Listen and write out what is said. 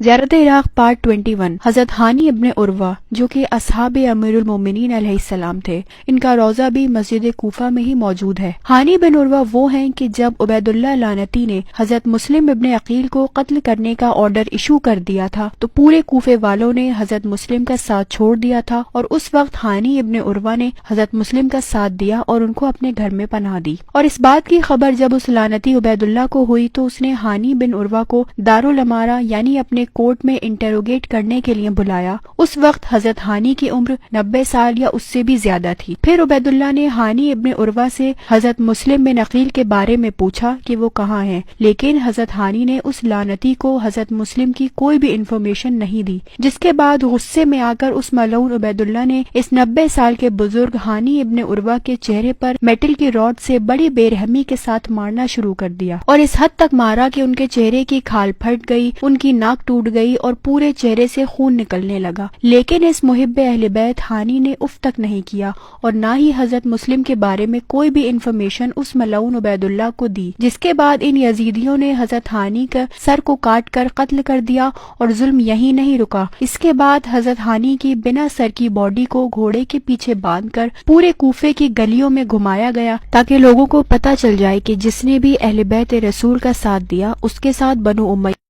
زیارت عراق پارٹ 21۔ حضرت ہانی ابن عروہ جو کہ اصحاب امیر المومنین علیہ السلام تھے، ان کا روضہ بھی مسجد کوفہ میں ہی موجود ہے۔ ہانی بن عروہ وہ ہیں کہ جب عبید اللہ لعنتی نے حضرت مسلم ابن عقیل کو قتل کرنے کا آرڈر ایشو کر دیا تھا تو پورے کوفے والوں نے حضرت مسلم کا ساتھ چھوڑ دیا تھا، اور اس وقت ہانی ابن عروہ نے حضرت مسلم کا ساتھ دیا اور ان کو اپنے گھر میں پناہ دی۔ اور اس بات کی خبر جب اس لعنتی عبید اللہ کو ہوئی تو اس نے ہانی بن عروہ کو دارالامارہ یعنی اپنے کورٹ میں انٹروگیٹ کرنے کے لیے بلایا۔ اس وقت حضرت ہانی کی عمر 90 سال یا اس سے بھی زیادہ تھی۔ پھر عبید اللہ نے ہانی ابن عروہ سے حضرت مسلم بن عقیل کے بارے میں پوچھا کہ وہ کہاں ہیں، لیکن حضرت ہانی نے اس لعنتی کو حضرت مسلم کی کوئی بھی انفارمیشن نہیں دی، جس کے بعد غصے میں آ کر اس ملعون عبید اللہ نے اس 90 سال کے بزرگ ہانی ابن عروہ کے چہرے پر میٹل کی راڈ سے بڑی بے رحمی کے ساتھ مارنا شروع کر دیا، اور اس حد تک مارا کہ ان کے چہرے کی کھال پھٹ گئی، ان کی ناک ٹوٹ گئی اور پورے چہرے سے خون نکلنے لگا۔ لیکن اس محب اہل بیت ہانی نے اف تک نہیں کیا اور نہ ہی حضرت مسلم کے بارے میں کوئی بھی انفارمیشن اس ملعون عبید اللہ کو دی، جس کے بعد ان یزیدیوں نے حضرت ہانی کا سر کو کاٹ کر قتل کر دیا، اور ظلم یہی نہیں رکا۔ اس کے بعد حضرت ہانی کی بنا سر کی باڈی کو گھوڑے کے پیچھے باندھ کر پورے کوفے کی گلیوں میں گھمایا گیا تاکہ لوگوں کو پتہ چل جائے کہ جس نے بھی اہل بیت رسول کا ساتھ دیا اس کے ساتھ بنو امیہ